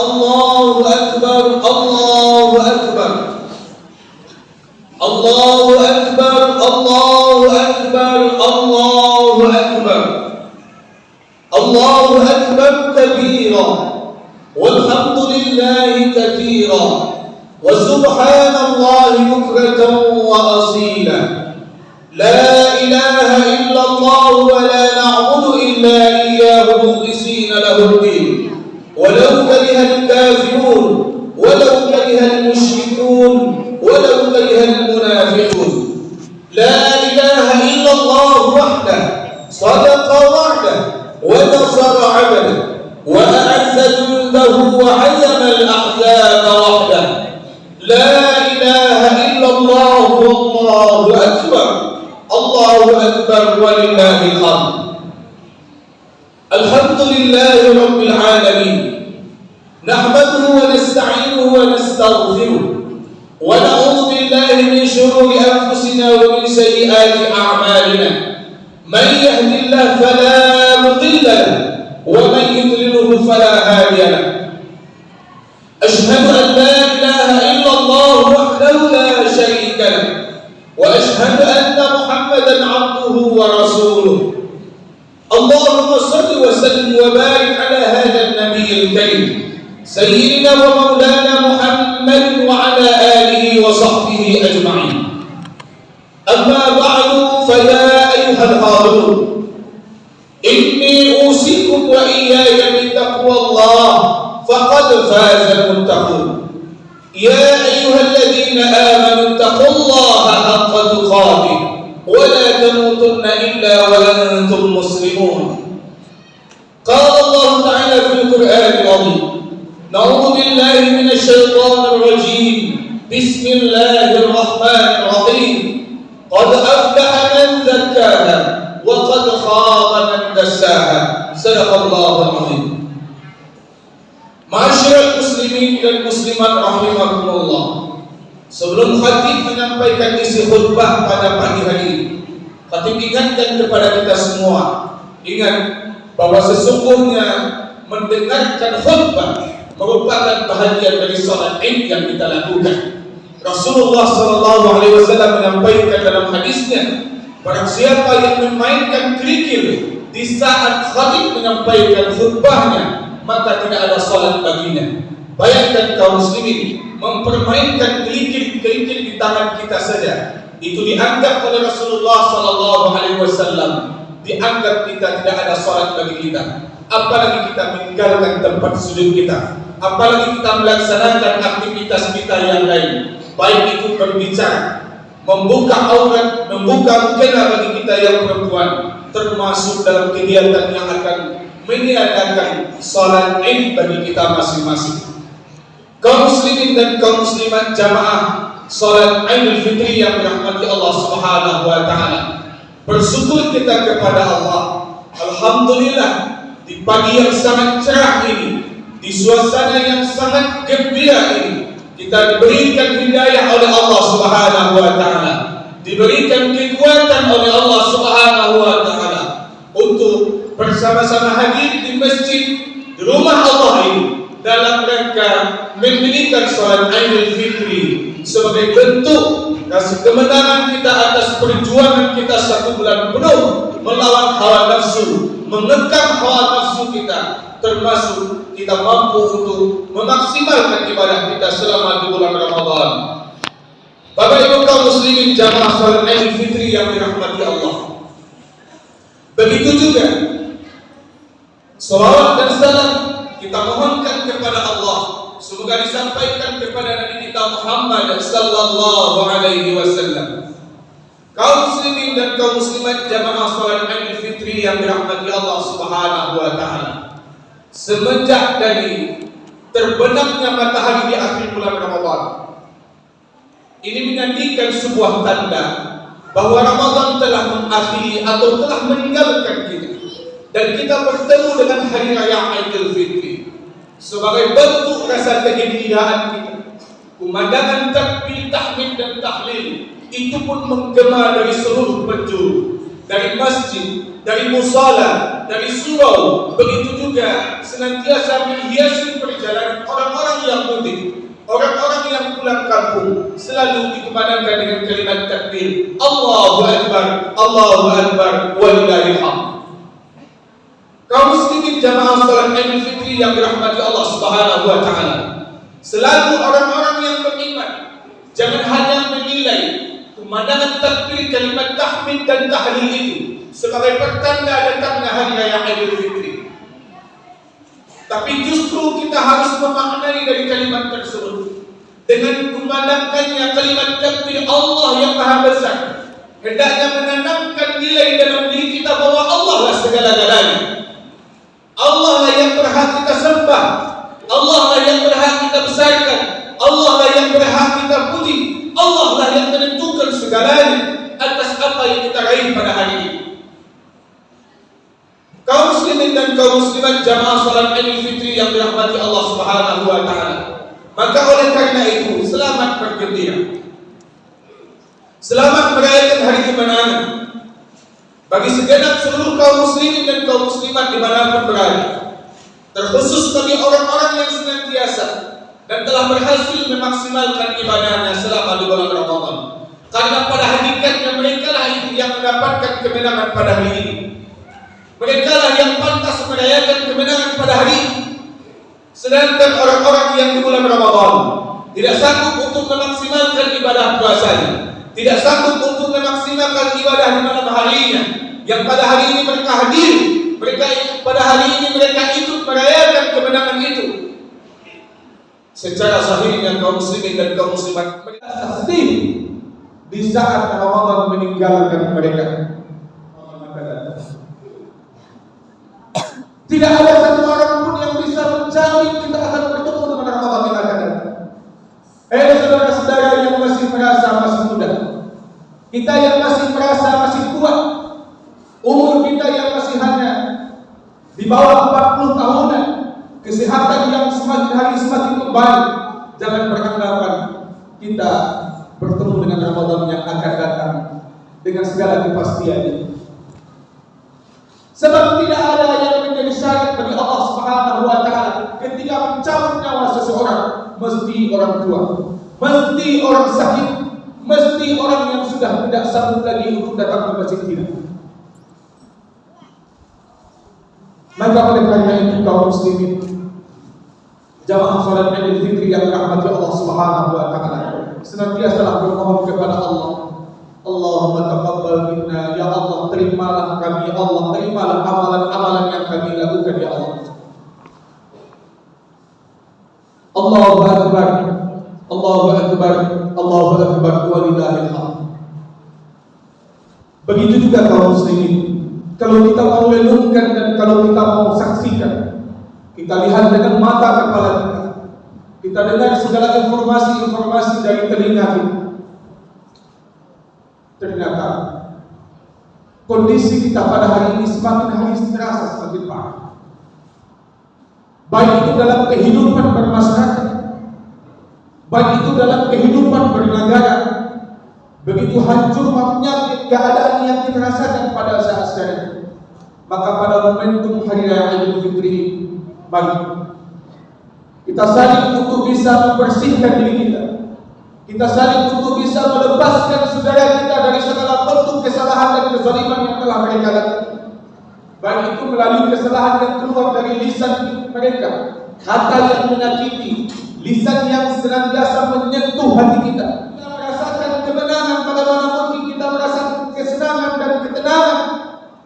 Allahu Akbar, Allahu Akbar, Allahu Akbar, Allahu Akbar, Allahu Akbar, Allahu Akbar kabira, walhamdulillahi katsira, wa subhanallahi bukratan wa asila. La ilaha illallah wa la na'budu illa iyyahu mukhlisina lahu ad-din. Walau karihal kafirun, walau karihal musyrikun, walau karihal munafiqun. La ilaha illallah wahdah, sadaqa wa'dah, wa nasara 'abdah, wa a'azza jundahu wa 'azzama al-ahzaba wahdah. La ilaha illallah wallahu akbar. Allahu Akbar walillahil hamd. Alhamdulillahi rabbil alamin. Nahmaduhu wa nasta'inuhu wa nastaghfiruh. Wa na'udzu billahi min shururi anfusina wa min sayyiati a'malina. Man yahdihillahu fala mudilla lahu wa man yudlilhu fala hadiya lahu. Ashhadu an la ilaha illallah wahdahu la sharika lahu. وأشهد أن محمدا عبده ورسوله. اللهم صل وسلم وبارك على هذا النبي الكريم سيدنا ومولانا محمد وعلى آله وصحبه أجمعين. أما بعد فيا أيها الحاضرون، إني أوصيكم وإياي بتقوى الله فقد فاز المتقون. يا أيها الذين آمنوا اتقوا الله حق تقاته ولا تموتن إلا وأنتم مسلمون. قال الله تعالى في القرآن العظيم: نعوذ بالله من الشيطان الرجيم. بسم الله الرحمن الرحيم. قد أفلح من زكاها وقد خاب من دساها. صدق الله العظيم. Masyarakat muslimin dan muslimat rahimakumullah. Sebelum khatib menyampaikan isi khutbah pada pagi hari ini, khatib ingatkan kepada kita semua, ingat bahwa sesungguhnya mendengarkan khutbah merupakan bahagian dari salat Id yang kita lakukan. Rasulullah SAW menyampaikan dalam hadisnya, barang siapa yang memainkan kerikil di saat khatib menyampaikan khutbahnya, maka tidak ada salat baginya. Bayangkan kaum muslimin mempermainkan kerikil di tangan kita saja. Itu dianggap oleh Rasulullah SAW, dianggap kita tidak ada salat bagi kita. Apalagi kita meninggalkan tempat sujud kita, apalagi kita melaksanakan aktivitas kita yang lain, baik itu berbicara, membuka aurat, membuka mukena bagi kita yang perempuan, termasuk dalam kegiatan yang akan meniadakan salat Id bagi kita masing-masing. Kaum muslimin dan kaum muslimat jamaah salat Idul Fitri yang dirahmati Allah Subhanahu wa taala. Bersyukur kita kepada Allah. Alhamdulillah, di pagi yang sangat cerah ini, di suasana yang sangat gembira ini, kita diberikan hidayah oleh Allah Subhanahu wa taala, diberikan kekuatan oleh Allah Subhanahu wa taala untuk bersama-sama hadir di masjid, di rumah Allah ini, dalam rangka mendirikan salat Idul Fitri sebagai bentuk kasih kemenangan kita atas perjuangan kita 1 bulan penuh melawan hawa nafsu, mengekang hawa nafsu kita, termasuk kita mampu untuk memaksimalkan ibadah kita selama di bulan Ramadan. Bapak Ibu kaum muslimin jamaah salat Idul Fitri yang dirahmati Allah, begitu juga salawat dan salam kita mohonkan kepada Allah, semoga disampaikan kepada Nabi kita Muhammad sallallahu alaihi wasallam. Kaum muslimin dan kaum muslimat jamaah salat Idul Fitri yang dirahmati Allah Subhanahu wa taala, semenjak dari terbenamnya matahari di akhir bulan Ramadan, ini menandakan sebuah tanda bahwa Ramadan telah mengakhiri atau telah meninggalkan kita, dan kita bertemu dengan hari raya Idul Fitri sebagai bentuk rasa kegembiraan kita. Pemandangan takbir, tahmid dan tahlil itu pun menggema dari seluruh penjuru, dari masjid, dari musala, dari surau, begitu juga juga senantiasa menghiasi perjalanan orang-orang yang mudik, orang-orang yang pulang kampung, selalu dikumandangkan dengan kalimat takbir, Allahu Akbar, Allahu Akbar, walillahil hamd. Kaum muslimin jamaah salat Idul Fitri yang dirahmati Allah Subhanahu wa taala, selalu orang-orang yang beriman jangan hanya menilai pemandangan takbir, kalimat tahmid dan tahlil itu sebagai pertanda datangnya hari raya Idul Fitri. Tapi justru kita harus memaknai dari kalimat tersebut dengan memandangkannya kalimat takbir Allah yang Maha Besar, hendaknya menanamkan nilai dalam diri kita bahwa Allah lah segala-galanya. Allah lah yang berhak kita sembah, Allah lah yang berhak kita besarkan, Allah lah yang berhak kita puji, Allah lah yang menentukan segalanya atas apa yang kita raih pada hari ini. Kaum muslimin dan kaum muslimat jamaah salat Idul Fitri yang dirahmati Allah Subhanahu wa taala, maka oleh karena itu selamat bergembira, selamat merayakan hari kemenangan bagi segenap seluruh kaum muslimin dan kaum muslimat dimanapun berada, terkhusus bagi orang-orang yang senantiasa dan telah berhasil memaksimalkan ibadahnya selama di bulan Ramadan, karena pada hakikatnya mereka lah yang mendapatkan kemenangan pada hari ini. Mereka lah yang pantas merayakan kemenangan pada hari ini. Sedangkan orang-orang yang di bulan Ramadan tidak sanggup untuk memaksimalkan ibadah puasanya, tidak sanggup untuk memaksimalkan ibadah di malam harinya, yang pada hari ini mereka hadir, pada hari ini mereka ikut merayakan kemenangan itu. Secara sahihnya kaum muslimin dan kaum muslimat mereka sedih di saat Ramadan meninggalkan mereka. Tidak ada satu orang pun yang bisa menjamin kita akan bertemu dengan Ramadan yang akan datang. Saudara-saudara yang masih merasa masih muda, kita yang masih merasa masih kuat, umur kita yang masih hanya di bawah 40 tahunan, kesehatan yang semakin hari semakin membaik, jangan beranggapan kita bertemu dengan Ramadan yang akan datang dengan segala kepastiannya. Sebab tidak ada yang menjadi syarat bagi Allah Subhanahu wa taala ketika mencabut nyawa seseorang, mesti orang tua, mesti orang sakit, mesti orang yang sudah tidak sanggup lagi untuk datang ke masjid kita. Maka oleh karena itu kaum muslimin jamaah salat Idul Fitri yang dirahmati Allah Subhanahu wa taala, senantiasa bermohon kepada Allah, Allahumma taqabbal minna, ya Allah terimalah kami, ya Allah terimalah amalan-amalan yang kami lakukan, ya Allah. Allahu akbar, Allahu akbar, Allahu akbar, walillahil hamd. Begitu juga kaum muslimin, kalau kita mau renungkan dan kalau kita mau saksikan, kita lihat dengan mata kepala kita dengar segala informasi-informasi dari telinga kita, ternyata kondisi kita pada hari ini semakin hari terasa semakin parah. Baik itu dalam kehidupan bermasyarakat, baik itu dalam kehidupan bernegara, begitu hancurnya keadaan yang kita rasakan pada saat sekarang. Maka pada momentum hari raya Idul Fitri, mari kita saling untuk bisa membersihkan diri kita. Kita saling untuk bisa melepaskan saudara kita dari segala bentuk kesalahan dan kezaliman yang telah mereka lakukan. Baik itu melalui kesalahan yang keluar dari lisan mereka, kata yang menyakiti, lisan yang senantiasa menyentuh hati kita. Kita merasakan kemenangan pada mana mungkin kita merasakan kesenangan dan ketenangan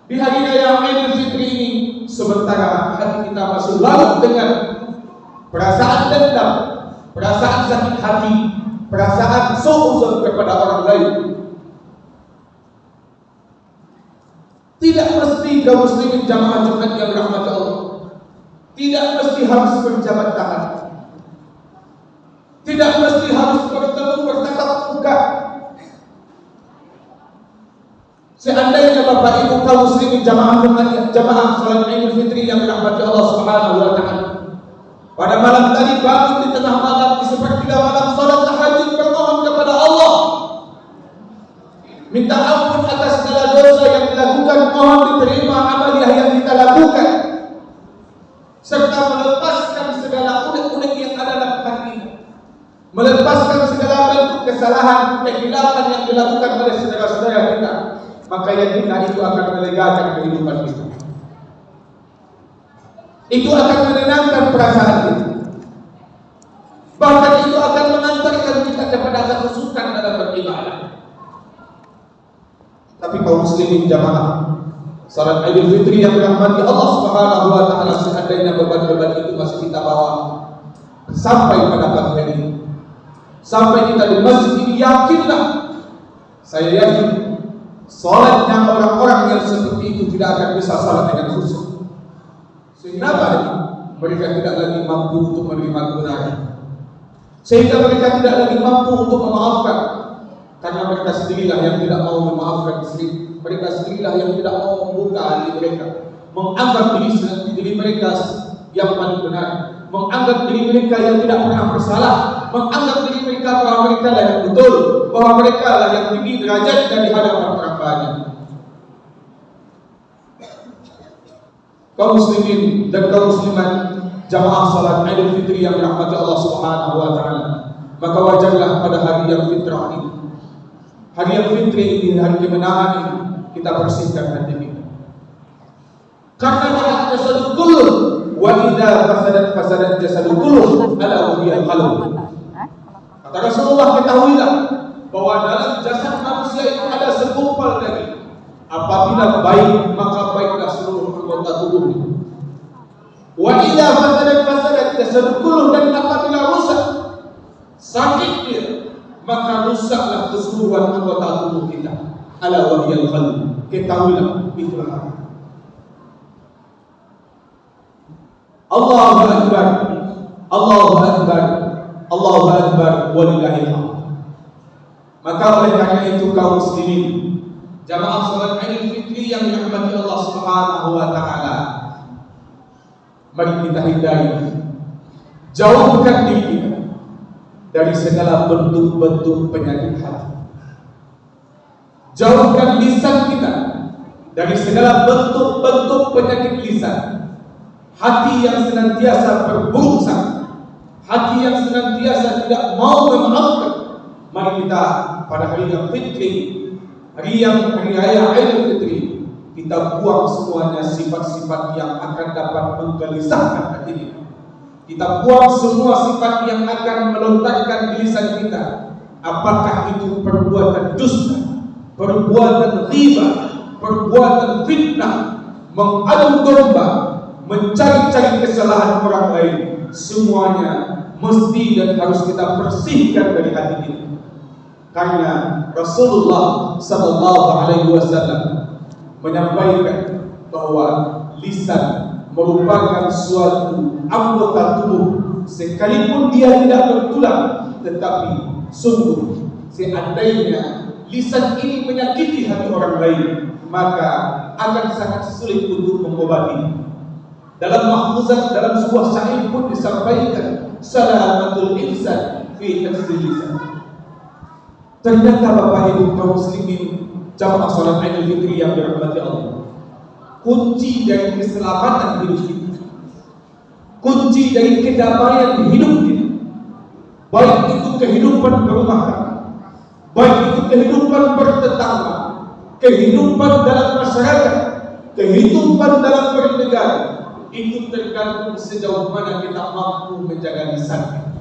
di hari raya Idul Fitri ini, sementara hati kita masih larut dengan perasaan dendam, perasaan sakit hati, perasaan suudzon kepada orang lain. Tidak mesti kaum muslimin jamaah Jumat yang dirahmati Allah, tidak mesti harus berjabat tangan, tidak mesti harus bertemu bertatap muka. Seandainya Bapak Ibu kaum muslimin jamaah Jumat, jamaah salat Idul Fitri yang dirahmati Allah Subhanahu wa taala, pada malam tadi bangun di tengah malam di sepertiga malam salat tahajud bermohon kepada Allah, minta ampun atas segala dosa yang dilakukan, mohon diterima amaliah yang kita lakukan. melepaskan segala bentuk kesalahan, kehilapan yang dilakukan oleh saudara-saudara kita, maka yakinlah itu akan melegakan kehidupan kita. Itu akan menenangkan perasaan kita. Bahkan itu akan mengantarkan kita kepada kehusukan dalam beribadah. Tapi kaum muslimin jamaah salat Idul Fitri yang dirahmati Allah Subhanahu wa taala, seandainya beban-beban itu masih kita bawa sampai pada pagi hari ini, sampai kita di masjid ini, yakinlah, saya yakin salatnya orang-orang yang seperti itu tidak akan bisa salat dengan khusyuk. Kenapa? Mereka tidak lagi mampu untuk menerima kebenaran, sehingga mereka tidak lagi mampu untuk memaafkan, karena mereka sendirilah yang tidak mau memaafkan istri. Mereka sendirilah yang tidak mau membuka hati mereka, menganggap diri mereka yang paling benar, menganggap diri mereka yang tidak pernah bersalah, menganggap diri mereka bahwa mereka lah yang betul, bahwa mereka lah yang tinggi derajatnya di hadapan orang banyak. Kaum muslimin dan kaum muslimat jamaah salat Idul Fitri yang dirahmati Allah Subhanahu wa taala, maka wajarlah pada hari yang fitrah ini, hari yang fitri ini, hari kemenangan ini, kita bersihkan hati kita. Karena al jasadul kullu wa idza fasadat jasadul kullu ala wa hiya qalb. Kata Rasulullah, ketahuilah bahwa dalam jasad manusia itu ada segumpal daging. Apabila baik, maka baiklah seluruh anggota tubuhnya. Wa idza fasadat jasadul kullu, dan apabila rusak, sakit dia, maka rusaklah keseluruhan anggota tubuh kita. Ala wa hiya qalb. Ketahuilah itulah hati. Allahu akbar, Allahu akbar, Allahu akbar, walillahil hamd. Maka oleh karena itu kaum muslimin jamaah salat Idul Fitri yang dirahmati Allah Subhanahu wa taala, mari kita hindari, jauhkan diri kita dari segala bentuk-bentuk penyakit hati. Jauhkan lisan kita dari segala bentuk-bentuk penyakit lisan. Hati yang senantiasa berbungsang, hati yang senantiasa tidak mau memaafkan. Mari kita pada hari yang fitri, hari raya Idul Fitri, kita buang semuanya sifat-sifat yang akan dapat menggelisahkan hati kita. Kita buang semua sifat yang akan melontarkan di lisan kita. Apakah itu perbuatan dusta, perbuatan riba, perbuatan fitnah, mengadu domba, mencari-cari kesalahan orang lain, semuanya mesti dan harus kita bersihkan dari hati kita. Karena Rasulullah sallallahu alaihi wasallam menyampaikan bahwa lisan merupakan suatu anggota tubuh, sekalipun dia tidak bertulang, tetapi sungguh seandainya lisan ini menyakiti hati orang lain, maka akan sangat sulit untuk mengobati. Dalam mahfuzat, dalam sebuah syair pun disampaikan, salamatul insan fi hifdzil lisan. Ternyata Bapak Ibu kaum muslimin jamaah salat Idul Fitri yang dirahmati Allah, kunci dari keselamatan hidup kita, kunci dari kedamaian hidup kita, baik itu kehidupan berumah tangga, baik itu kehidupan bertetangga, kehidupan dalam masyarakat, kehidupan dalam bernegara, itu tergantung sejauh mana kita mampu menjaga lisan kita.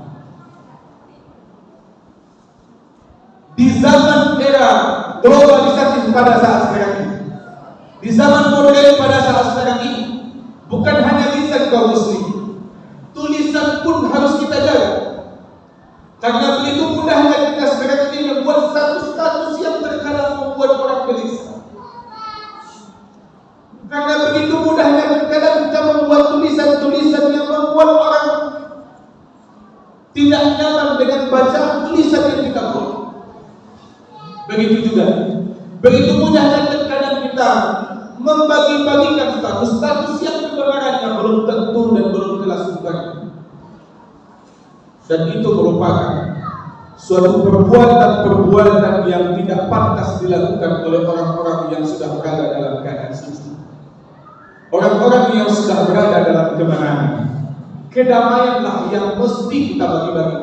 Di zaman era globalisasi pada saat sekarang ini, di zaman modern pada saat sekarang ini, bukan hanya lisan kaum muslim, tulisan pun harus kita jaga. Karena begitu mudahnya kita sekarang ini membuat status-status yang terkadang membuat orang gelisah. Karena begitu mudahnya terkadang kita membuat tulisan-tulisan yang membuat orang tidak nyaman dengan bacaan tulisan yang kita buat. Begitu juga, begitu mudahnya terkadang kita membagi-bagikan status-status yang kebenarannya belum tentu dan belum jelas bukannya. Dan itu merupakan suatu perbuatan yang tidak pantas dilakukan oleh orang-orang yang sudah berada dalam keadaan suci, orang-orang yang sudah berada dalam kemenangan. Kedamaianlah yang mesti kita bagi-bagi.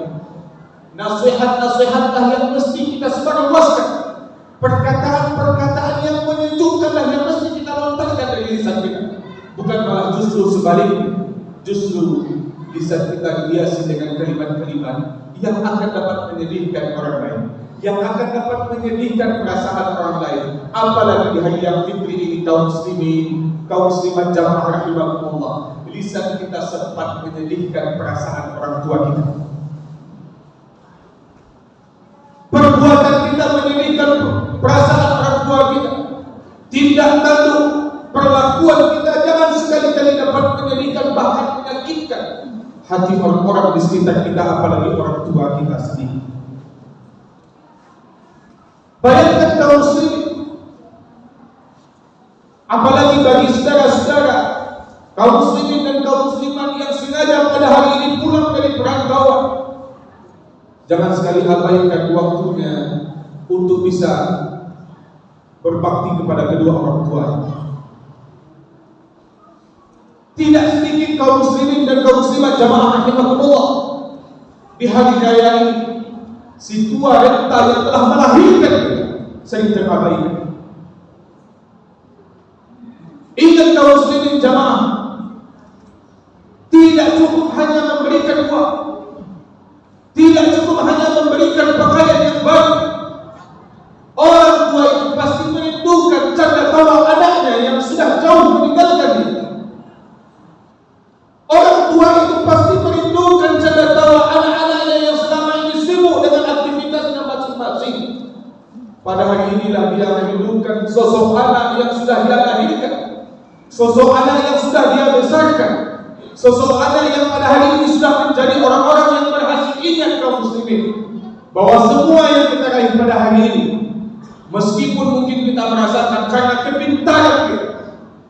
nasihat-nasihatlah yang mesti kita sebarluaskan, perkataan-perkataan yang menyejukkanlah yang mesti kita lontarkan dari lisan kita. Bukan malah justru sebaliknya, justru lisan kita dihiasi dengan kalimat-kalimat yang akan dapat menyedihkan orang lain, yang akan dapat menyedihkan perasaan orang lain. Apalagi di hari yang fitri ini, kaum muslimat jamaah rahimakumullah, lisan kita sempat menyedihkan perasaan orang tua kita, perbuatan kita menyedihkan perasaan orang tua kita, tindak tanduk perlakuan kita jangan sekali-kali dapat menyedihkan, bahkan menyakitkan hati orang-orang di sekitar kita, apalagi orang tua kita sendiri. Bayangkan kaum muslimin, apalagi bagi saudara-saudara kaum muslimin dan kaum muslimat yang sengaja pada hari ini pulang dari perantauan, jangan sekali abaikan waktunya untuk bisa berbakti kepada kedua orang tua. Tidak sedikit kaum muslimin dan kaum muslimat jamaah rahimakumullah di hari raya ini, si tua renta yang telah melahirkan sering terabaikan. Ingat kaum muslimin jamaah, tidak cukup hanya memberikan uang, tidak cukup hanya memberikan pakaian yang baru. Orang tua itu pasti merindukan canda tawa anaknya yang sudah jauh meninggalkan dia. Orang tua itu pasti merindukan canda tawa anak-anaknya yang selama ini sibuk dengan aktivitasnya masing-masing. Pada hari inilah dia merindukan sosok anak yang sudah dia lahirkan, sosok anak yang sudah dia besarkan, sosok anak yang pada hari ini sudah menjadi orang-orang yang berhasil. Ingat kaum muslimin, bahwa semua yang kita raih pada hari ini, meskipun mungkin kita merasakan karena kepintaran kita,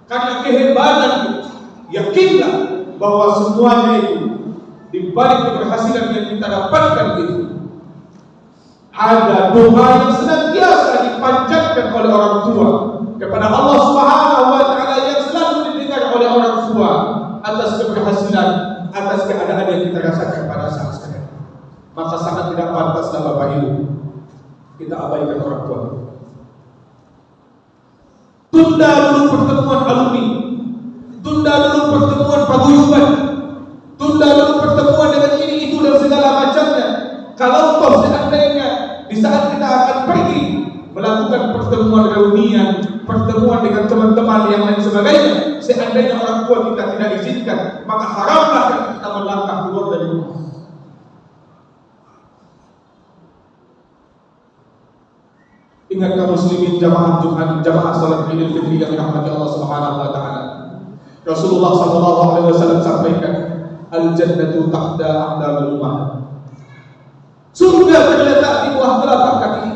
karena kehebatan kita, yakinlah bahwa semuanya itu di balik keberhasilan yang kita dapatkan itu ada doa yang senantiasa dipanjatkan oleh orang tua kepada Allah Subhanahu wa taala, yang selalu didengar oleh orang tua atas keberhasilan, atas keadaan yang kita rasakan pada saat sekarang. Maka sangat tidak pantaslah Bapak Ibu kita abaikan orang tua. Tunda dulu pertemuan alumni, tunda dulu pertemuan paguyuban, tunda dulu pertemuan dengan ini itu dan segala macamnya. Kalau toh seandainya di saat kita akan pergi melakukan pertemuan reunian, pertemuan dengan teman-teman yang lain sebagainya, seandainya orang tua kita tidak izinkan, maka haramlah kita melangkah keluar dari rumah. Ingat kaum muslimin jamaah Tuhan, jamaah salat Idul Fitri yang dirahmati Allah Subhanahu wa taala. Rasulullah sallallahu alaihi wasallam sampaikan, al-jannatu tahta aqdamil ummah. Surga terletak di bawah telapak kaki.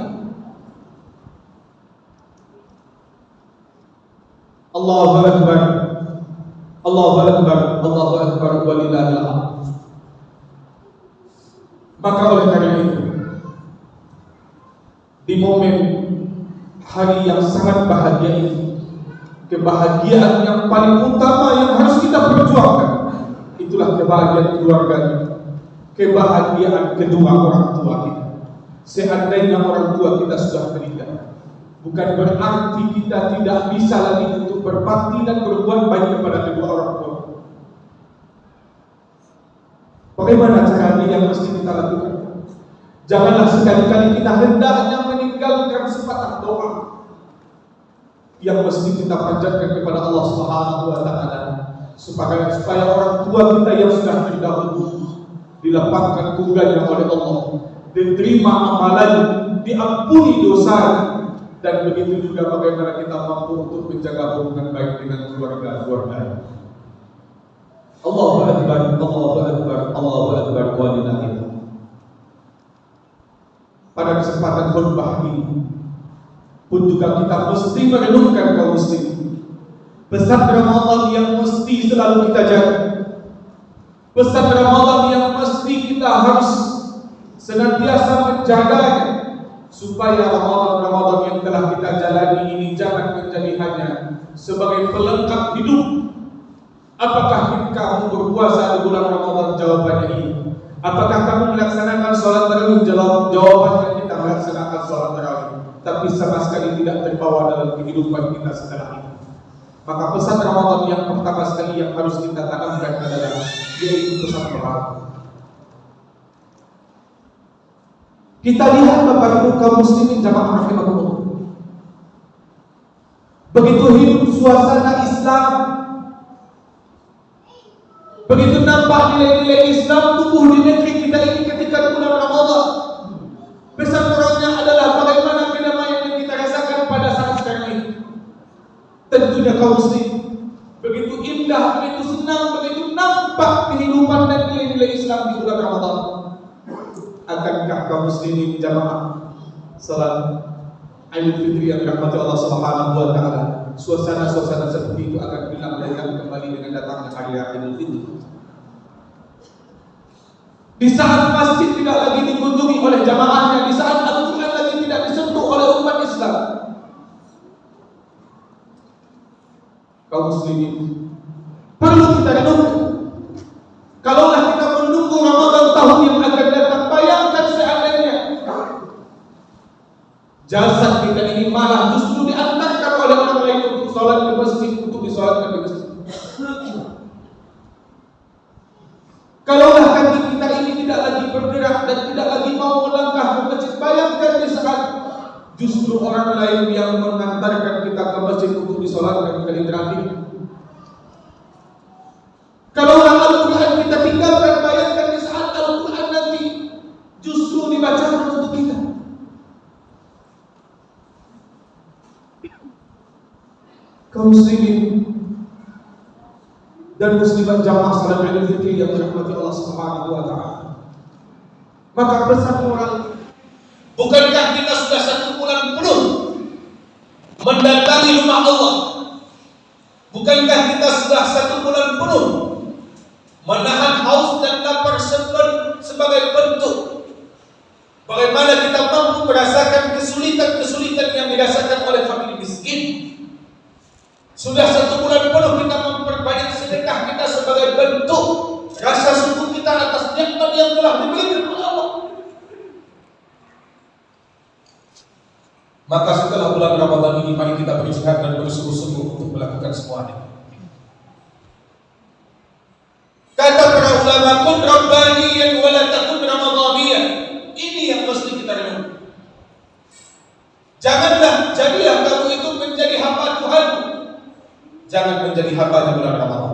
Allahu akbar. Allahu akbar. Allahu akbar walillahil hamd. Maka oleh karena itu, di momen hari yang sangat bahagia ini, kebahagiaan yang paling utama yang harus kita perjuangkan, itulah kebahagiaan keluarga kita, kebahagiaan kedua orang tua kita. Seandainya orang tua kita sudah meninggal, bukan berarti kita tidak bisa lagi untuk berbakti dan berbuat baik kepada kedua orang tua. Bagaimana caranya yang mesti kita lakukan? Janganlah sekali-kali kita hendaknya meninggalkan sepatah doa yang mesti kita panjatkan kepada Allah Subhanahu wa taala, supaya orang tua kita yang sudah terdahulu dilapangkan kuburannya oleh Allah, diterima amalan, diampuni dosa, dan begitu juga bagaimana kita mampu untuk menjaga hubungan baik dengan keluarga. Allahu akbar, Allahu akbar, Allahu akbar walillahil hamd. Pada kesempatan khutbah ini pun juga kita mesti merenungkan kaum muslimin, pesan Ramadan yang mesti selalu kita jaga, pesan Ramadan yang mesti kita harus senantiasa menjaganya, supaya Ramadan yang telah kita jalani ini jangan menjadi hanya sebagai pelengkap hidup. Apakah kamu berpuasa di bulan Ramadan? Jawabannya iya. Apakah kamu melaksanakan sholat tarawih? Jawabannya kita melaksanakan sholat tarawih, tapi sama sekali tidak terbawa dalam kehidupan kita setelah ini. Maka pesan Ramadan yang pertama sekali yang harus kita tanamkan adalah yaitu pesan moral. Kita lihat Bapak Ibu kaum muslimin jamaah rahimakumullah. Begitu hidup suasana Islam, begitu nampak nilai-nilai Islam tumbuh di negeri kita ini ketika bulan Ramadan. Pesan moralnya adalah bagaimana kedamaian yang kita rasakan pada saat sekarang ini. Tentunya kaum muslim, begitu indah, begitu senang, begitu nampak kehidupan dan nilai-nilai Islam di bulan Ramadan. Akankah kaum muslimin jamaah salat Idul Fitri yang dirahmati Allah Subhanahu wa taala, suasana-suasana seperti itu akan hilang dan kembali dengan datangnya hari Idul Fitri? Di saat masjid tidak lagi dikunjungi oleh jamaahnya, di saat Al-Quran lagi tidak disentuh oleh umat Islam, kaum muslimin perlu kita renungkan. Kalaulah kita menunggu Ramadan tahun yang akan datang, bayangkan seandainya jasad kita ini malah justru diantarkan oleh orang lain untuk sholat di masjid, untuk disolatkan di masjid. Kalaulah kaki kita ini tidak lagi bergerak dan tidak lagi mau melangkah ke masjid, bayangkan di saat justru orang lain yang mengantarkan kita ke masjid untuk disolatkan kali terakhir. Kalaulah Al-Quran kita tinggalkan, bayangkan di saat Al-Quran nanti justru dibacakan untuk kita. Kaum muslimin dan muslimat jamaah salat Idul Fitri yang dirahmati Allah Subhanahu wa taala. Maka pesan moral, bukankah kita sudah 1 bulan penuh mendatangi rumah Allah? Bukankah kita sudah 1 bulan penuh menahan haus dan lapar sebagai bentuk bagaimana kita mampu merasakan kesulitan-kesulitan yang dirasakan oleh fakir miskin? Sudah 1 bulan penuh kita memperbanyak sedekah kita sebagai bentuk rasa syukur kita atas nikmat yang telah diberikan oleh Allah. Maka setelah bulan Ramadan ini, mari kita berjihad dan bersungguh-sungguh untuk melakukan semuanya. Kata para ulama, kun rabbaniyan wa la takun ramadhaniyan. Ini yang mesti kita renung. Jadilah kamu itu menjadi hamba Tuhan, jangan menjadi hamba di bulan Ramadan.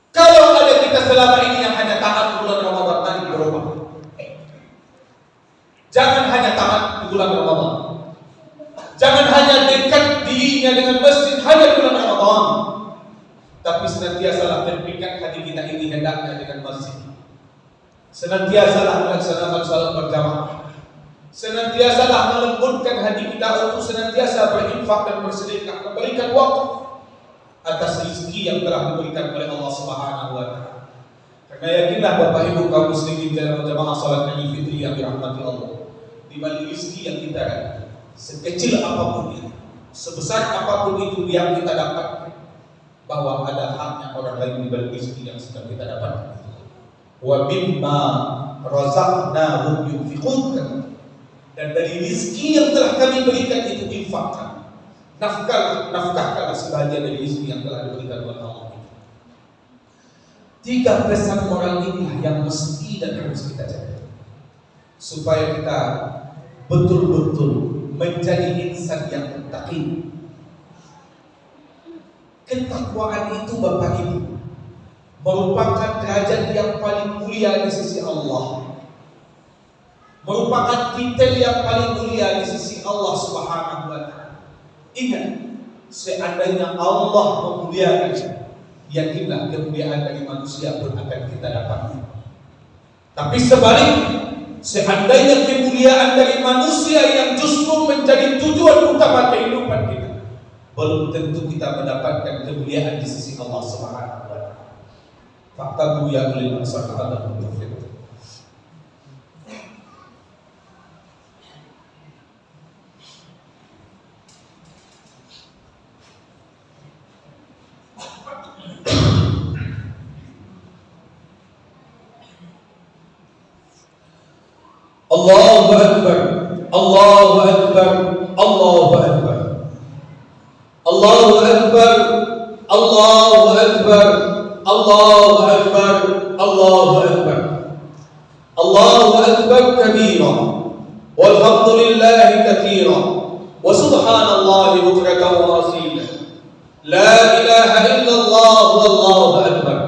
Kalau ada kita selama ini yang hanya taat bulan Ramadan, tadi berubah. Jangan hanya taat di bulan Ramadan. Jangan hanya dekat dirinya dengan masjid hanya di bulan Ramadan, tapi senantiasalah terpikat hati kita ini hendaknya dengan masjid. Senantiasalah melaksanakan salat berjamaah. Senantiasalah melembutkan hati kita untuk senantiasa berinfak dan bersedekah, memberikan waktu atas rezeki yang telah diberikan oleh Allah Subhanahu wa taala. Karena yakinlah Bapak Ibu kaum muslimin dalam jamaah salat Idul Fitri yang dirahmati Allah, di balik rezeki yang kita dapat, sekecil apapun itu, sebesar apapun itu yang kita dapat, bahwa ada haknya orang lain di balik rezeki yang sedang kita dapat. Wa mimma razaqnahum yunfiqun, dan dari rezeki yang telah kami berikan itu infakkan, nafkahkanlah sebahagian dari rezeki yang telah diberikan oleh Allah. 3 pesan moral inilah yang mesti dan harus kita jaga, supaya kita betul-betul menjadi insan yang muttaqin. Ketakwaan itu Bapak Ibu merupakan derajat yang paling mulia di sisi Allah, merupakan titel yang paling mulia di sisi Allah Subhanahu wa taala. Ingat, seandainya Allah memuliakan, yakinlah kemuliaan dari manusia pun akan kita dapat. Tapi sebaliknya, seandainya kemuliaan dari manusia yang justru menjadi tujuan utama kehidupan kita, belum tentu kita mendapatkan kemuliaan di sisi Allah Subhanahu wa taala. Fakta ya ulil absar la'allakum tuflihun. Akbar, Allahu Akbar. Allahu Akbar, Allahu Akbar, Allahu Akbar, Allahu Akbar. Allahu Akbar kabira, walhamdulillahi katsira, wa subhanallahi bukratan wa asila. La ilaha illallah, wallahu akbar.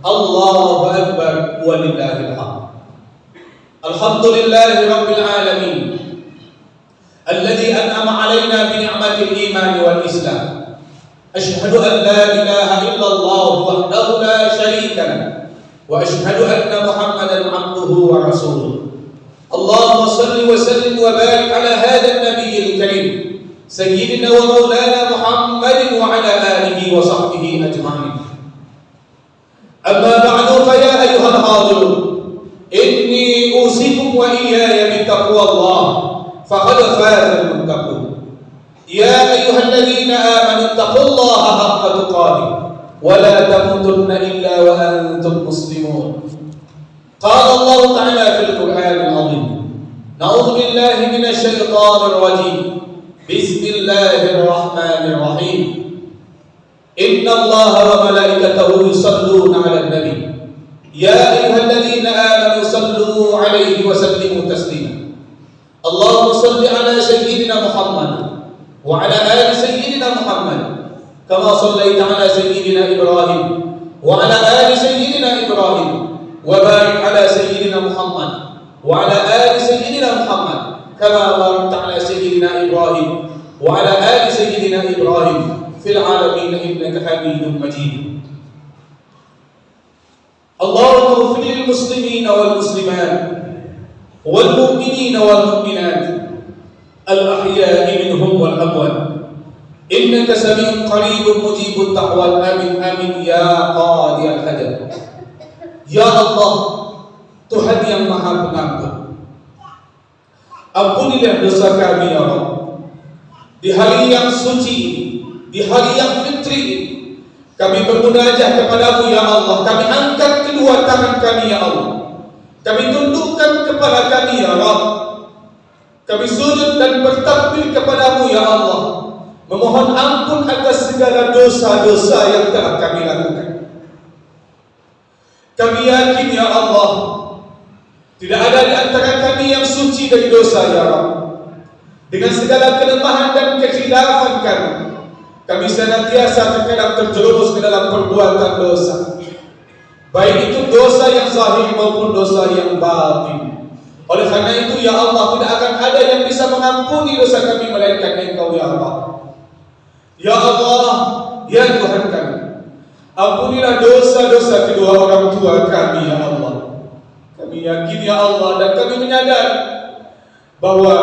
Allahu akbar, walillahil hamd. Alhamdulillahi rabbil alamin, alladhi an'ama alaina bi ni'matil iman wal islam. Ashhadu an la ilaha illallah wahdahu la syarika lahu, wa ashhadu anna Muhammadan 'abduhu wa rasuluh. Allahumma salli wa sallim wa barik ala hadha an-nabiyil karim, sayyidina wa maulana Muhammadin wa ala alihi wa sahbihi ajma'in. Amma ba'du, fa ya ayyuhal hadirun, inni usikum wa iyaya bi taqwallah, faqad faza al-muttaqun. Ya ayyuhalladzina amanu taqullaha haqqa tuqatih wa la tamutunna illa wa antum muslimun. Qala Allah ta'ala fil Qur'anil 'azim. Na'udzu billahi minasy syaithanir rajim. Bismillahir rahmanir rahim. Inna Allaha wa malaikatahu yusalluna 'alan nabi. Ya ayyuhalladzina amanu sallu 'alaihi wa sallimu taslima. Allahumma salli 'ala sayyidina Muhammad wa 'ala ali sayyidina Muhammad kama shallaita 'ala sayyidina Ibrahim wa 'ala ali sayyidina Ibrahim wa barik 'ala sayyidina Muhammad wa 'ala ali sayyidina Muhammad kama barakta 'ala sayyidina Ibrahim wa 'ala ali sayyidina Ibrahim fil 'alamin innaka Hamidum Majid. Allahumma ighfir lil muslimina wal muslimat wal mu'minina wal mu'minat al ahya'i minhum wal amwat innaka sami'un qaribun mujibud da'wat. Amin amin ya qadiyal hajat. Ya Allah, Tuhan yang Maha Pengampun, ampunilah dosa kami ya Allah. Di hari yang suci, di hari yang fitri, kami bermunajat kepadamu ya Allah. Kami angkat kedua tangan kami ya Allah. Kami tundukkan kepala kami ya Allah. Kami sujud dan bertakbir kepadamu ya Allah, memohon ampun atas segala dosa-dosa yang telah kami lakukan. Kami yakin ya Allah, tidak ada di antara kami yang suci dari dosa ya Allah. Dengan segala kelemahan dan kekhilafan kami senantiasa terkadang terjerumus ke dalam perbuatan dosa, baik itu dosa yang zahir maupun dosa yang batin. Oleh karena itu ya Allah, tidak akan ada yang bisa mengampuni dosa kami melainkan Engkau ya Allah. Ya Allah, ya Tuhan kami, ampunilah dosa-dosa kedua orang tua kami ya Allah. Kami yakin ya Allah dan kami menyadari bahwa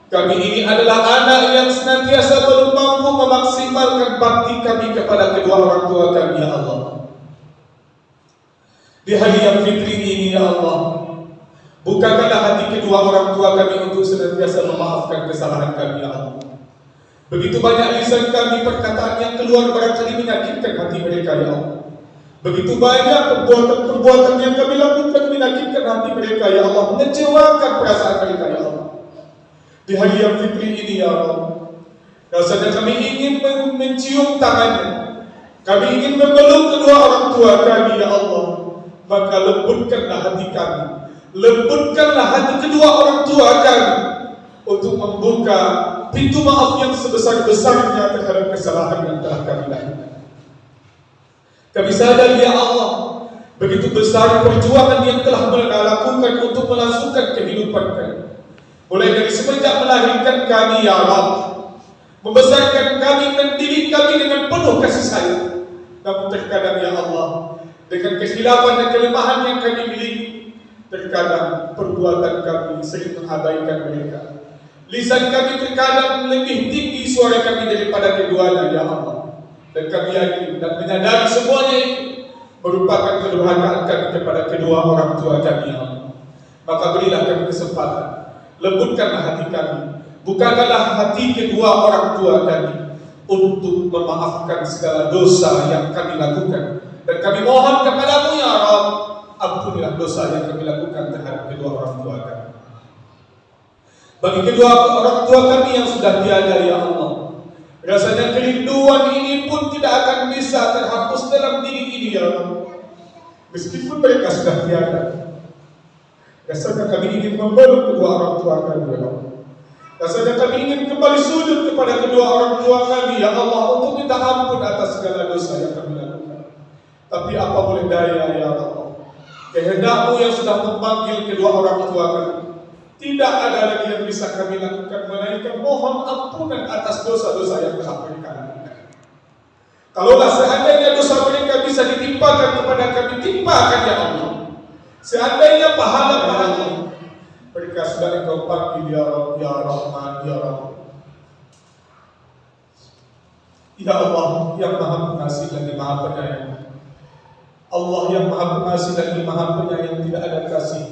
kami ini adalah anak yang senantiasa belum mampu memaksimalkan bakti kami kepada kedua orang tua kami ya Allah. Di hari yang fitri ini ya Allah, bukakanlah hati kedua orang tua kami untuk senantiasa memaafkan kesalahan kami ya Allah. Begitu banyak lisan kami perkataan yang keluar barangkali menyakitkan hati mereka ya Allah. Begitu banyak perbuatan-perbuatan yang kami lakukan menyakitkan hati mereka ya Allah, mengecewakan perasaan mereka ya Allah. Di hari yang fitri ini ya Allah, rasanya kami ingin mencium tangannya, kami ingin memeluk kedua orang tua kami ya Allah. Maka lembutkanlah hati kami, lembutkanlah hati kedua orang tua kami untuk membuka pintu maaf yang sebesar-besarnya terhadap kesalahan yang telah kami lakukan. Kami sadar ya Allah, begitu besar perjuangan yang telah mereka lakukan untuk melangsungkan kehidupan kami, mulai dari semenjak melahirkan kami ya Allah, membesarkan kami, mendidik kami dengan penuh kasih sayang. Namun terkadang ya Allah, dengan kekhilafan dan kelemahan yang kami miliki, terkadang perbuatan kami sering mengabaikan mereka. Lisan kami terkadang lebih tinggi suara kami daripada keduanya ya Allah. Dan kami yakin dan menyadari semuanya itu merupakan kedurhakaan kami kepada kedua orang tua kami ya Allah. Maka berilah kami kesempatan, lembutkanlah hati kami, bukakanlah hati kedua orang tua kami untuk memaafkan segala dosa yang kami lakukan. Dan kami mohon kepadamu ya Allah, ampunilah dosa yang kami lakukan terhadap kedua orang tua kami. Bagi kedua orang tua kami yang sudah tiada ya Allah, rasanya kerinduan ini pun tidak akan bisa terhapus dalam diri ini ya Allah. Meskipun mereka sudah tiada, rasanya kami ingin memeluk kedua orang tua kami ya Allah. Rasanya kami ingin kembali sujud kepada kedua orang tua kami ya Allah, untuk minta ampun atas segala dosa yang kami lakukan. Tapi apa boleh daya ya Allah, kehendak-Mu yang sudah memanggil kedua orang tua kami. Tidak ada lagi yang bisa kami lakukan melainkan mohon ampunan atas dosa-dosa yang telah mereka lakukan. Kalaulah seandainya dosa mereka bisa ditimpakan kepada kami, timpakan ya Allah. Seandainya pahala-pahala mereka sudah Engkau panggil ya Rabb, ya Rahman, ya Rabb. Ya Allah yang Maha Pengasih lagi Maha Penyayang, Allah yang Maha Pengasih lagi Maha Penyayang, tidak ada kasih,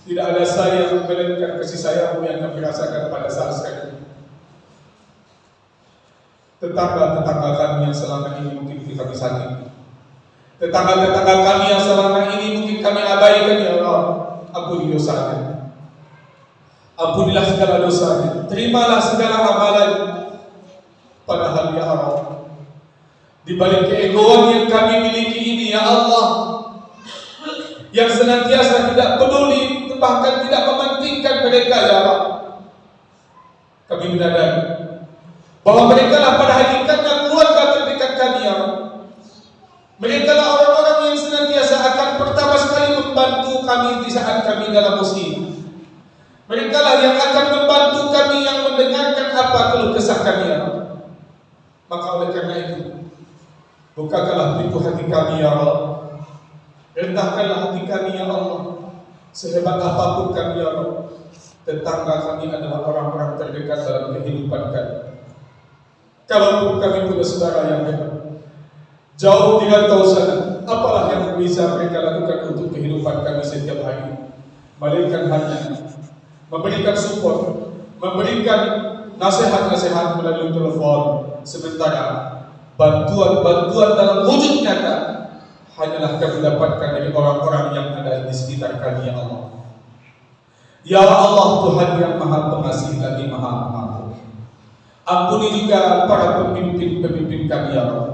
tidak ada sayang melainkan kasih sayang-Mu yang kami rasakan pada saat sekarang. Tetangga-tetangga kami yang selama ini mungkin kami sakiti, tetangga-tetangga kami yang selama ini mungkin kami abaikan ya Allah, ampuni dosanya, ampunilah segala dosanya, terimalah segala amalan. Padahal ya Allah, di balik keegoan yang kami miliki ini ya Allah, yang senantiasa tidak peduli, bahkan tidak mementingkan mereka ya Allah, kami menyadari bahwa mereka lah pada hakikatnya keluarga terdekat kami ya Allah. Mereka lah orang-orang yang senantiasa akan pertama sekali membantu kami di saat kami dalam musibah. Mereka lah yang akan membantu kami, yang mendengarkan apa keluh kesah kami ya Allah. Maka oleh karena itu, bukakanlah pintu hati kami ya Allah, rendahkanlah hati kami ya Allah. Sehebat apapun kami ya Allah, tetangga kami adalah orang-orang terdekat dalam kehidupan kami. Kalaupun kami punya saudara yang hebat, jauh di rantau sana, apalah yang bisa mereka lakukan untuk kehidupan kami setiap hari, melainkan hanya memberikan support, memberikan nasihat-nasihat melalui telepon. Sementara bantuan-bantuan dalam wujud nyata hanyalah kami dapatkan dari orang-orang yang ada di sekitar kami ya Allah. Ya Allah Tuhan yang Maha Pengasih lagi Maha Pengampun, ampuni juga para pemimpin-pemimpin kami ya Allah.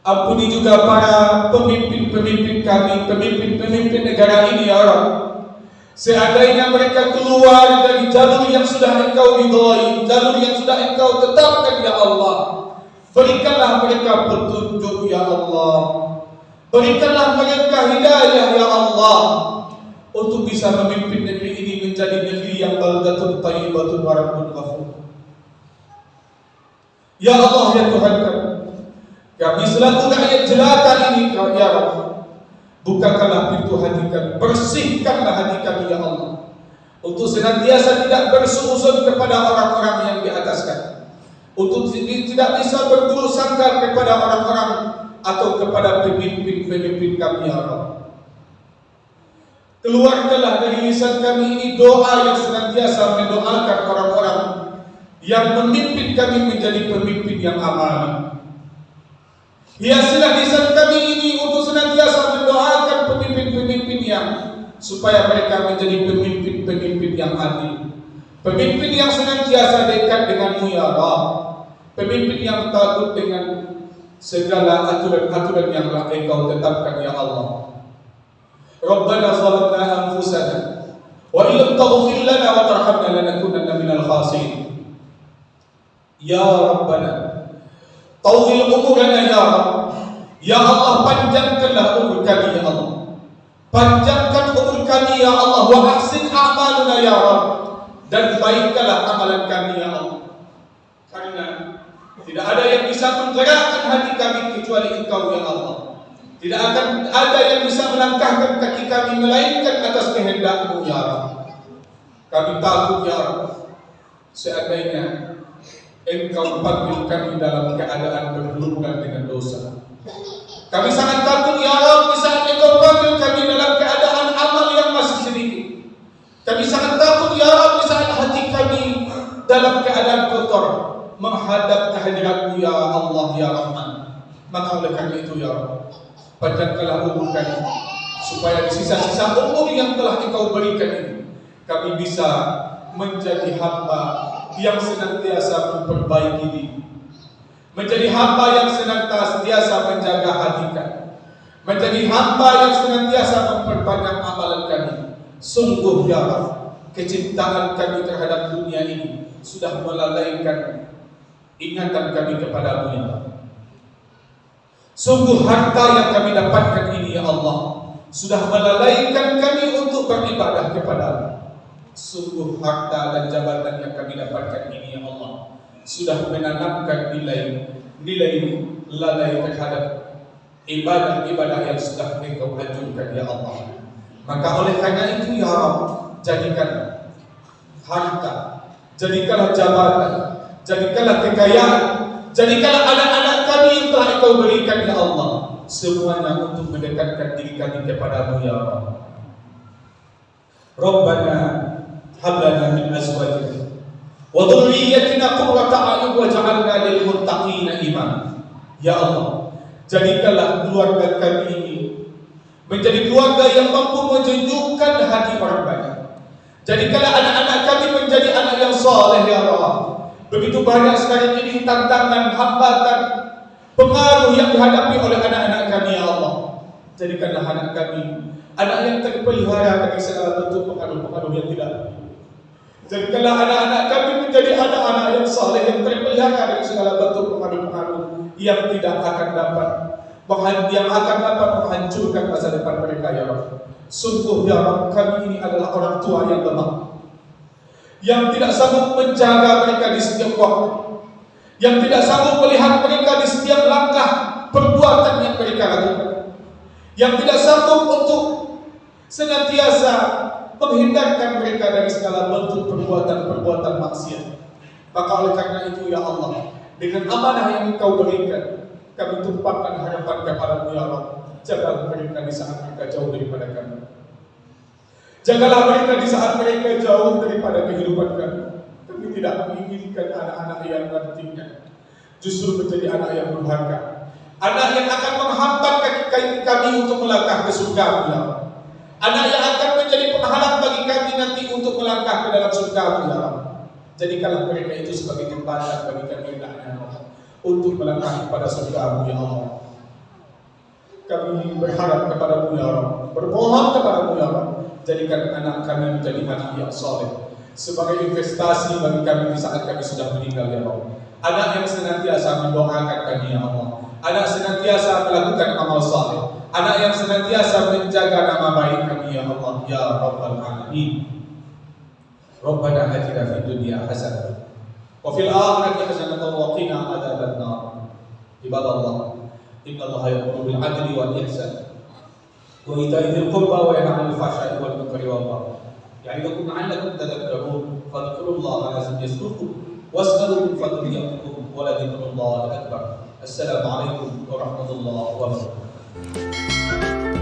Ampuni juga para pemimpin-pemimpin kami, pemimpin-pemimpin negara ini ya Allah. Seandainya mereka keluar dari jalur yang sudah Engkau ridhai, jalur yang sudah Engkau tetapkan ya Allah, berikanlah mereka petunjuk ya Allah, berikanlah mereka hidayah ya Allah, untuk bisa memimpin negeri ini menjadi negeri yang baldatun thayyibatun wa rabbun ghafur. Ya Allah ya Tuhan kami selaku rakyat jelata ini ya Allah, bukakanlah pintu hati kami, bersihkanlah hati kami ya Allah, untuk senantiasa tidak bersuuzon kepada orang-orang yang di atas kami, untuk tidak bisa berburuk sangka kepada orang-orang atau kepada pemimpin-pemimpin kami ya Allah. Keluarkanlah dari lisan kami ini doa yang senantiasa mendoakan orang-orang yang memimpin kami menjadi pemimpin yang amanah. Hiasilah lisan kami ini untuk senantiasa mendoakan pemimpin-pemimpin yang supaya mereka menjadi pemimpin-pemimpin yang adil, pemimpin yang senantiasa dekat dengan-Mu ya Allah, pemimpin yang takut dengan segala aturan-aturan yang Engkau tetapkan ya Allah. Rabbana zalamna anfusana wa illam taghfir lana wa tarhamna lanakunanna minal khasirin. Ya Rabbana tawil umurana ya Rabb. Ya Allah, panjangkanlah umur kami ya Allah, panjangkan umur kami ya Allah, wa ahsin a'maluna ya Rabb, dan baikkanlah amalan kami ya Allah. Karena tidak ada yang bisa menggerakkan hati kami kecuali Engkau ya Allah. Tidak akan ada yang bisa melangkahkan kaki kami melainkan atas kehendak-Mu ya Rabb. Kami takut ya Rabb, seandainya Engkau panggil kami dalam keadaan berhubungan dengan dosa. Kami sangat takut ya Rabb, di saat Engkau panggil kami dalam keadaan amal yang masih sedikit. Kami sangat takut ya Rabb, di saat hati kami dalam keadaan kotor menghadap kehadirat-Mu ya Allah ya Rahman. Maka oleh karena itu ya Rabb, panjangkanlah umur kami, supaya di sisa-sisa umur yang telah Engkau berikan ini kami bisa menjadi hamba yang senantiasa memperbaiki diri, menjadi hamba yang senantiasa menjaga hati kami, menjadi hamba yang senantiasa memperbanyak amalan kami. Sungguh ya Allah, kecintaan kami terhadap dunia ini sudah melalaikan ingatan kami kepadamu ya Allah. Sungguh harta yang kami dapatkan ini ya Allah sudah melalaikan kami untuk beribadah kepadamu. Sungguh harta dan jabatan yang kami dapatkan ini ya Allah sudah menanamkan nilai lalai terhadap ibadah-ibadah yang sudah Engkau hancurkan ya Allah. Maka oleh karena itu ya Allah, jadikan harta, jadikanlah jabatan, jadikanlah kekayaan, jadikanlah anak-anak kami yang telah Engkau berikan ya Allah, semuanya untuk mendekatkan diri kami kepadamu ya Allah. Rabbana hab lana min azwajina wa dhurriyyatina qurrata a'yun waj'alna lil muttaqina imama. Ya Allah, jadikanlah keluarga kami ini menjadi keluarga yang mampu menjunjukkan hati orang banyak. Jadikanlah anak-anak kami menjadi anak yang saleh ya Allah. Begitu banyak sekali ini tantangan, hambatan, pengaruh yang dihadapi oleh anak-anak kami ya Allah. Jadikanlah anak kami anak yang terpelihara dari segala bentuk pengaruh-pengaruh yang tidak. Jadikanlah anak-anak kami menjadi anak-anak yang saleh yang terpelihara dari segala bentuk pengaruh-pengaruh yang tidak akan dapat menghancurkan masa depan mereka ya Allah. Sungguh ya Allah, kami ini adalah orang tua yang lemah, yang tidak sanggup menjaga mereka di setiap waktu, yang tidak sanggup melihat mereka di setiap langkah perbuatan yang mereka lakukan, yang tidak sanggup untuk senantiasa menghindarkan mereka dari segala bentuk perbuatan-perbuatan maksiat. Maka oleh karena itu ya Allah, dengan amanah yang Engkau berikan, kami tumpahkan harapan kepada-Mu ya Allah. Jagalah mereka di saat mereka jauh daripada kami. Jagalah mereka di saat mereka jauh daripada kehidupan kami. Kami tidak menginginkan anak-anak yang nantinya justru menjadi anak yang durhaka, anak yang akan menghambat kaki kami untuk melangkah ke surga-Mu ya Allah. Anak yang akan menjadi penghalang bagi kami nanti untuk melangkah ke dalam surga-Mu ya Allah. Jadikanlah mereka itu sebagai jembatan bagi kami ya Allah untuk melangkah kepada surga-Mu ya Allah. Kami berharap kepada-Mu ya Allah, bermohon kepada-Mu ya Allah, jadikan anak kami menjadi anak yang saleh sebagai investasi bagi kami di saat kami sudah meninggal ya Allah. Anak yang senantiasa mendoakan kami ya Allah, anak senantiasa melakukan amal saleh, anak yang senantiasa menjaga nama baik kami ya Allah ya Rabbal Alamin. Rabbana atina fid dunya hasanah wa fil akhirati hasanah wa qina adzabannar. Ibadallah, innallaha ya'muru bil 'adli wal ihsan wa ita'i dzil qurba wa yanha 'anil fahsya'i wal munkari wal baghi. Ya'idukum 'allakum tadhakkarun. Fadhkurullaha yazkurkum was'aluhu min fadlihi ya'tikum wa la dzikrullahi akbar. Assalamu alaikum warahmatullahi wabarakatuh.